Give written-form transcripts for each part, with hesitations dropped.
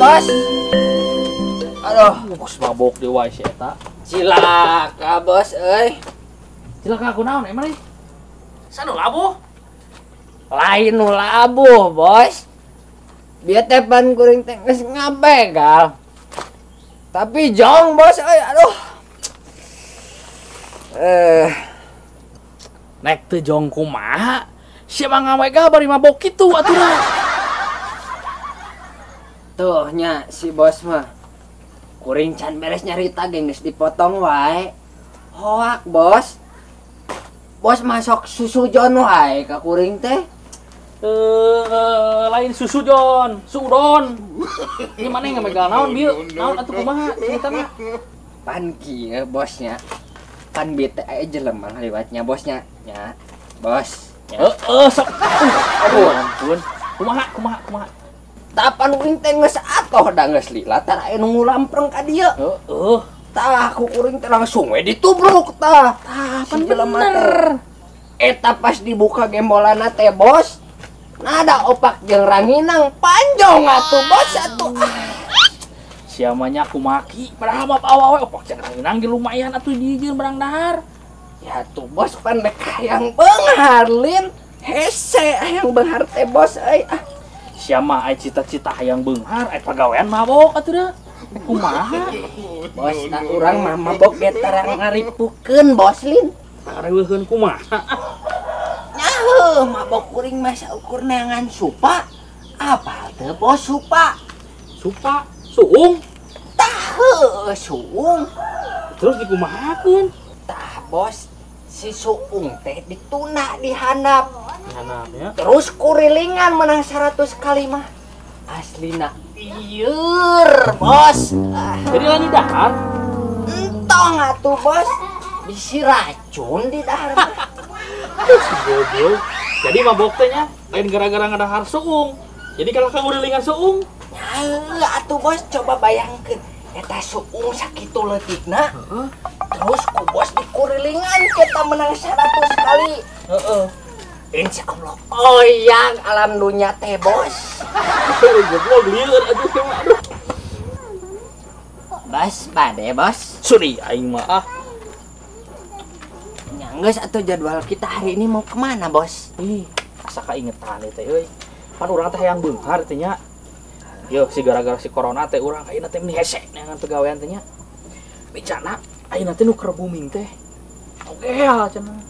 bos. Aduh, bos mabok di wae si eta. cilaka bos, Cilaka aku naon emang nih? Sanu labuh? Lain nu labuh, bos. Biar tepan kuring teh geus ngabegal. Tapi jong, bos, aduh. Nek teu jong kumaha? Siapa ngawegal bari mabok kitu aturan. Tuh nya si bos mah. Kuring can beres nyarita ge geus dipotong wae. Hoak, bos. Bos masuk susu jon wae ka kuring teh. Lain susu Jon, suudon. Ini mana yang ngamegal naon bieu? Naon atuh kumaha ceritana? Pan kieu bosnya. Pan bete aya jelema liwatnya bosnya. Nya, bos. Sok. Aduh ampun. Kumaha. Tapan kuring teh geus atoh da geus lila tah aya nu ngulampreng ka dieu. Tah ku kuring teh langsung we ditubruk tah. Tah pan bener. Eta pas dibuka gembolanna teh bos. Nada opak jeung ranginang panjong atuh bos atuh. Siamanya aku maki, padahal mah awawe opak jeung ranginang ge lumayan atuh dijieun barang dahar. Ya tuh bos pan dek hayang beunghar lin. Hese hayang beunghar teh bos euy. Siama aya cita-cita hayang beunghar, aya pagawean mabok atuh da. Kumaha? Bos da urang mah mabok ge tarang ngaripukeun bos lin. Areuheun kumaha? Nyaho mabok kuring mah saukur neangan supa. Apal teu bos supa? Supa, suung. Tah heueuh suung. Terus dikumahakeun? Tah bos, si suung teh dituna dihandap. Dihandapnya. Terus kurilingan menang 100 kali mah. Aslina lieur bos. Jadi lani dahar? Entong atuh bos. Bisi racun di dahar mah. Si goblok. Jadi mabok teh nya lain gara-gara ngadahar suung. Jadi kalau kamu kurilingan suung, ya atuh bos coba bayangkeun eta suung sakitu leutikna. Terus ku bos dikurilingan kita menang 100 kali. Insya Allah oyang alam dunia teh bos. goblok lieur atuh teh mah. Bos bade bos. Suri aing mah Nyanggeus atuh jadwal kita hari ini mau kemana bos? Ih, asa kaingetan teh euy. Pan urang teh hayang beunghar teh nya. Yo si gara-gara si corona teh urang ayeuna teh meni hese neangan pegawean teh nya. Bicana ayeuna teh nu keur booming teh. Togel cenah.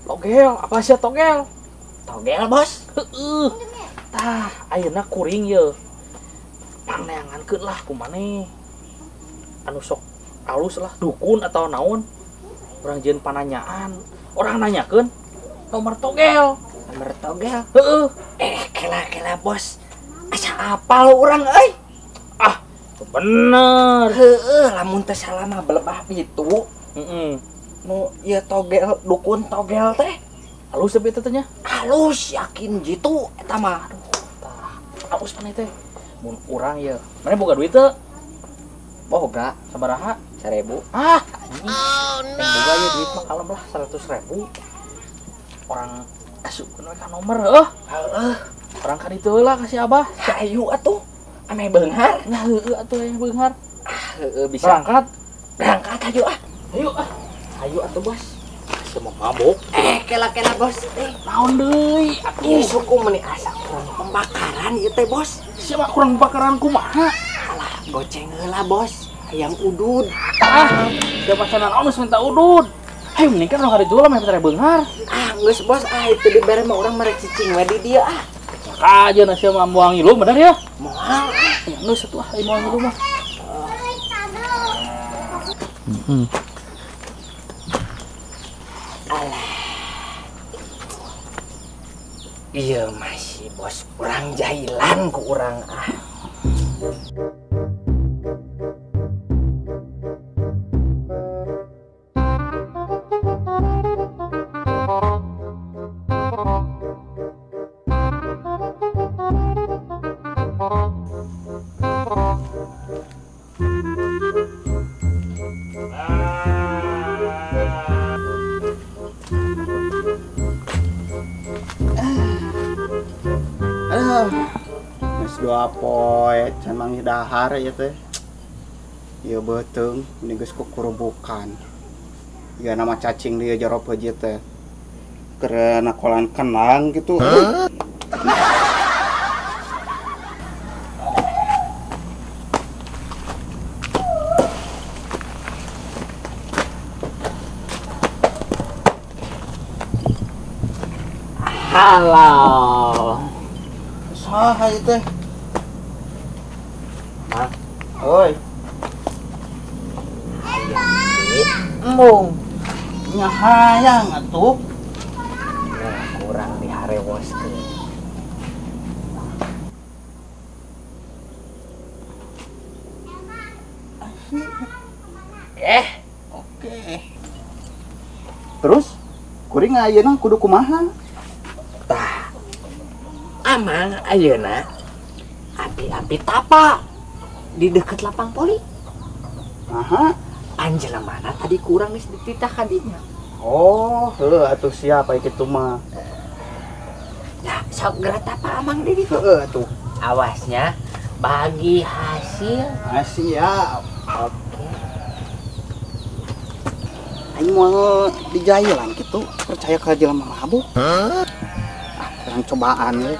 Togel, apa sih togel? Togel bos. Heeh. Tah, ayeuna kuring ye. Paneangankeun lah kumaneh. Anu sok alus lah dukun atau naon. Urang jieun pananyaan. Orang nanyakeun nomor togel. Nomor togel. Heeh. Kela bos. Asa apal urang euy. Ah, bener. Heueuh, lamun teh salah mah belebah pitu. Heeh. Nu ieu togel dukun togel teh. Halus tapi teh nya. Halus yakin jitu eta mah. Aduh, Tah, halus paneh teh. Mun urang ye. Mana boga duit teu? boga Sabaraha? 1000. Ah, anjing. Boga ye duit mah kalem lah 100.000. Orang asukeun we ka nomor heuh. Heeh. Orang ka ditu heula kasih Abah. Hayu atuh. Ame beunghar. Nya heueuh atuh yang beunghar. Heeh bisa. Berangkat. Berangkat hayu ah. Ayo ah. Hayu atuh bos. Semua mabok. Kela bos. Naon deui? Ieu suku meuni asa kurang pembakaran ieu teh bos. Siapa kurang bakaran kumaha? Alah, goceng heula bos. Hayang udud. Ah, siapa sana naon minta udud. Hei, mending kan orang hari dulu mah bentar beunghar. Geus bos, itu dibere mah urang merek cicing we di dieu ah. Aja nasi mah moal ngilu bener ya? Moal. Ya geus atuh ai moal ngilu mah. Alah. Iya masih bos, urang jahilan ku urang ah. poe can manggih dahar ya teh. Ya betung ini geus kukurubukan. Ya nama cacing dia jarop aja teh. Karena kolan kenang gitu. Halo. Saha ieu teh? Mang, Oi, embung. nya hayang atuh. Nah, kurang diharewoskeun. Oke. Terus kuring ayeuna kudu kumaha? Amang ayeuna api-api tapa di deket lapang poli. Aha. Anjela mana tadi kurang geus dititah kadinya. Oh, heuh atuh siapa kitu mah. Nah, sok gerak tapa amang di ditu. Heuh atuh. Awasnya bagi hasil. Siap. Oke. Aing mau dijailan gitu, percaya ka jelema mabuk. Yang cobaan we.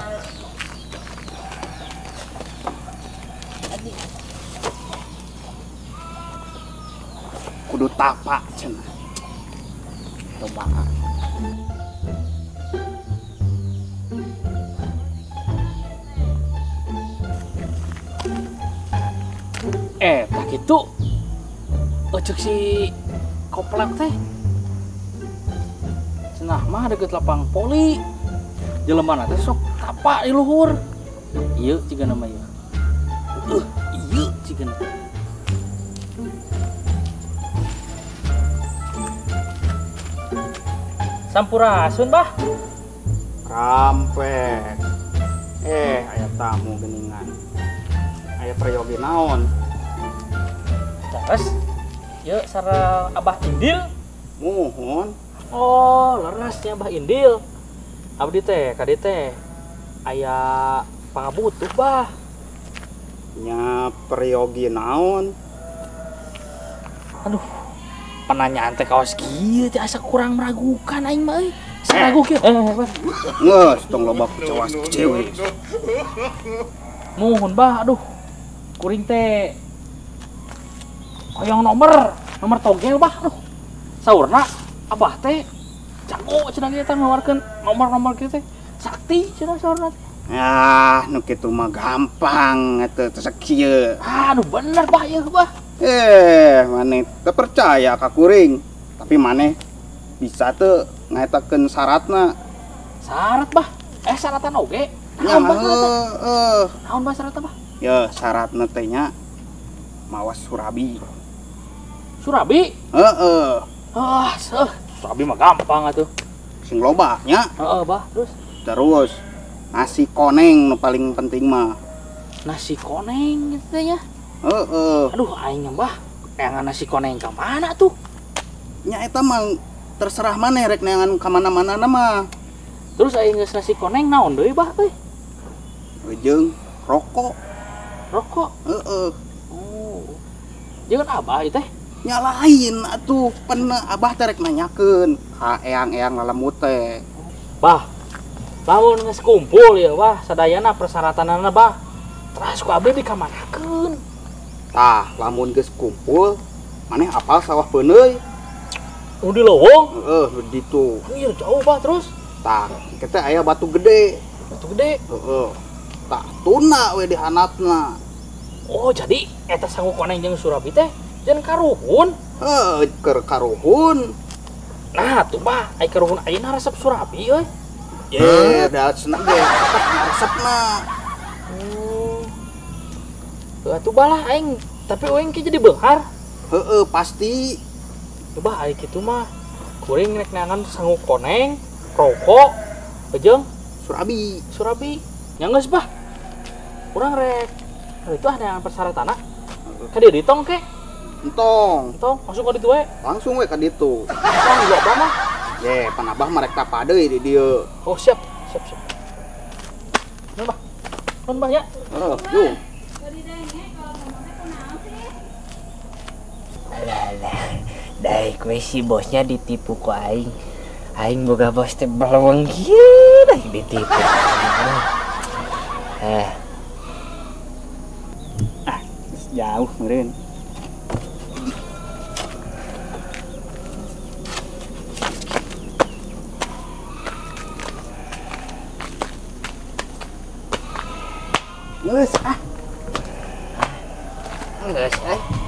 Kudu tapa cenah. Cobaan. Tak gitu. Ojek si koplak teh. Cenah mah deket lapang poli. Jelema teh sok tapa di luhur. Ieu ciga nama ieu. Ieu ciga nama. Sampurasun, Bah. Rampek. Aya tamu geningan. Aya prayogi naon? Terus, ieu sareng Abah Indil. Muhun. Oh, lerasnya Abah Indil. Abdi teh, kadi teh aya pangabutuh, Bah. Nya prayogi naon? Aduh, penanyaan teh kaos kieu teh asa kurang meragukan aing mah euy. Saragu kieu. Ngeus tong loba kucawas cewek. Muhun, Bah. Aduh. Kuring teh hoyong nomor togel, Bah. Aduh. Saurna Abah teh jago cenah kieu teh ngawarkeun nomor-nomor kieu teh. Sakti cenah saurna teh. Ya, nu kitu mah gampang atuh teu sakieu. Aduh, bener, Bah, ieu, Bah. Maneh teu percaya ka kuring. Tapi maneh bisa teu ngaetakeun syaratna. Syarat, Bah. Syaratan oge. Nya Naon, Bah, syaratna? heuh. Naon, Bah, syaratna, Bah? Ya syaratna teh nya mawas surabi. Surabi? Heeh. Surabi mah gampang atuh. Sing loba nya. Heeh, Bah. Terus nasi koneng nu paling penting mah. Nasi koneng gitu teh ya. Heeh. Aduh, aing Mbah, neangan nasi koneng ka mana tuh? Nya eta mah terserah maneh rek neangan ka mana-mana mah. Terus aing geus nasi koneng naon deui, Bah, teh? Jeung rokok. Rokok. Heeh. Oh. Jangan Abah ieu teh. Nya lain atuh, pernah Abah teh rek nanyakeun ka eyang-eyang lalemut teh. Bah, lamun geus kumpul ya, Bah, sadayana persyaratanana, Bah. Terus ku abdi dikamanakeun. Tah, lamun geus kumpul, maneh apal sawah peuneuy. Nu di lowong? Heeh, ditu. Iya jauh, Bah, terus. Tah, kita aya batu gede. Batu gede. Heeh. Tah, tuna we dihanapna. Oh, jadi eta sangu koneng jeung surabi teh jeung karuhun. Heuh, keur karuhun. Nah, tuh, Bah, ai karuhun ayeuna resep surabi euy. Ye, da seneng ge resepna. Atuh balah aing, tapi aing ke jadi beunghar. Heeh, pasti. Coba ari kitu mah kuring rek neangan sangu koneng, rokok, jeung Surabi. surabi. Nya geus, Bah. Urang rek itu ah neangan persyaratanna. Ka dieu ditong ke? Entong, Tong, masuk ka ditu we. langsung we ka ditu. Tong gua apa mah? Ye, pan Abah mah rek tapa deui di dieu. Oh, siap. Nah, Bah. Nun bah ya. Yuk. Alah, daek we si bosnya ditipu ku aing. Aing boga bos teh balawang kieu dah ditipu. Jauh meureun. Geus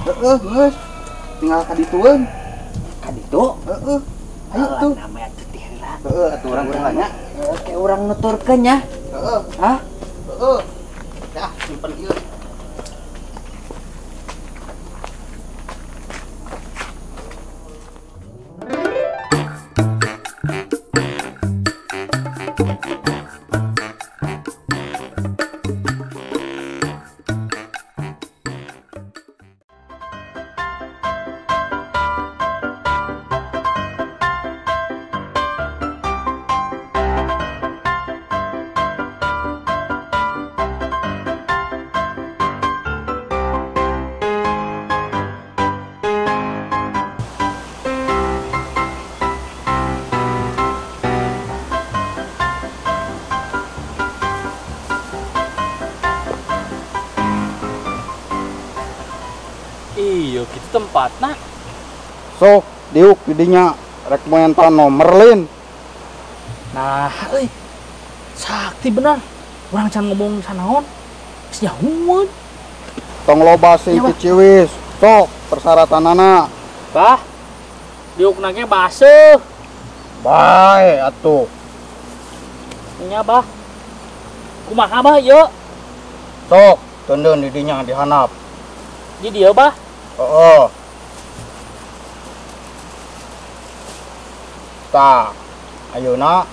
Geus geus. Tinggal ka ditueun. ka ditu. Ayo tuh. Namanya teh teh heula. Atuh urang nya. Kayak urang nuturkeun nya. Hah? Dah, simpen ieu. Iya, gitu tempatna. Sok diuk di dinya rek moyan tano Merlin. Nah, euy. Sakti benar. Urang can ngomong sanaon. Geus nyahoeun. Tong loba si Iya, Bah. Ciciwis. Sok persyaratanana. Bah. Diukna ge baseuh. Bae atuh. Nya, Bah. Kumaha, Bah, yeuh? Sok tundeun di dinya dihanap. Di dieu, Bah. Heeh. Tah, ayeuna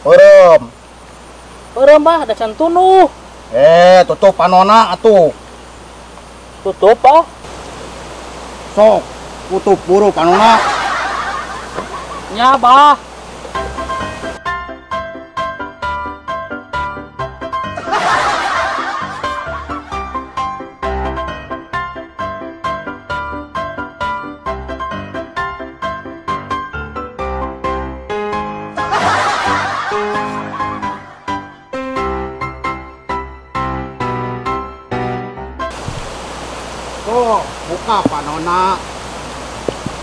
eureum. Eureum, Bah, da can tunuh. Tutup panona atuh. Tutup, Bah. Sok tutup buru panona. Nya, Bah. Sok buka panona.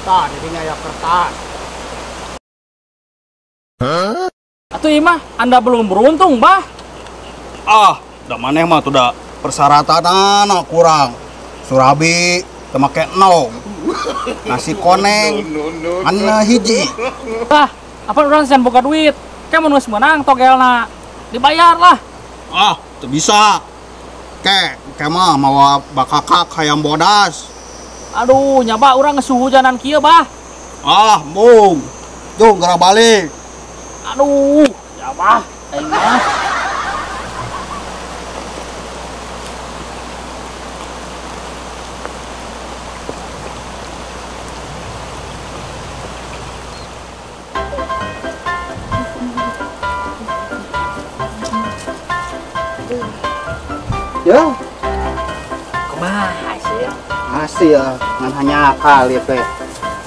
Tah di dinya aya kertas. Atuh imah, Anda belum beruntung, Bah. Da maneh mah tuh da persyaratanana kurang. Surabi teu make no. Nasi koneng anna hiji. Bah, apa urang can boga duit? Kayak mun geus meunang togelna. Dibayar lah. Teu bisa. Ke mah mawa bakakak hayam bodas. Aduh, nyaba urang geus suhujanan kieu, Bah. Bung. Jung gara balik. Aduh, nyaba aing mah. Ya, Kumaha sih? hasil ngan hanya kali teh.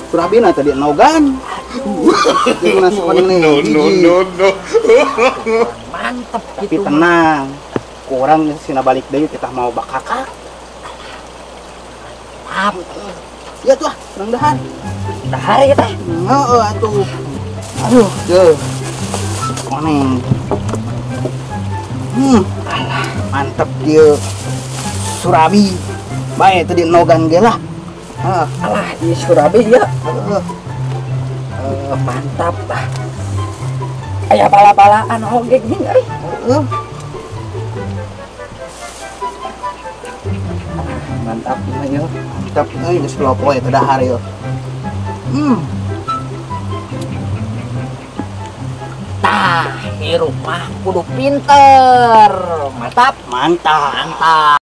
Surabina tadi nogan. Jadi nasi koneng nih. No. Mantep Tapi gitu. tenang. Kurang sina balik deui kita mau bakakak. Maaf, Ya tuh, kurang dahan. dahar ya teh. Heeh atuh. Aduh, deuh. Koneng. Alah, mantep kieu. Surabi. Bae tadi nogan ge lah. Alah, di Surabi ya. Heeh. Mantap tah. Aya bala-balaan oge gini euy. Heeh. Mantap mah yo. Mantap euy geus lopoe teh dahar yo. Tah, hirup mah kudu pinter. Mantap. Mantap. Mantap.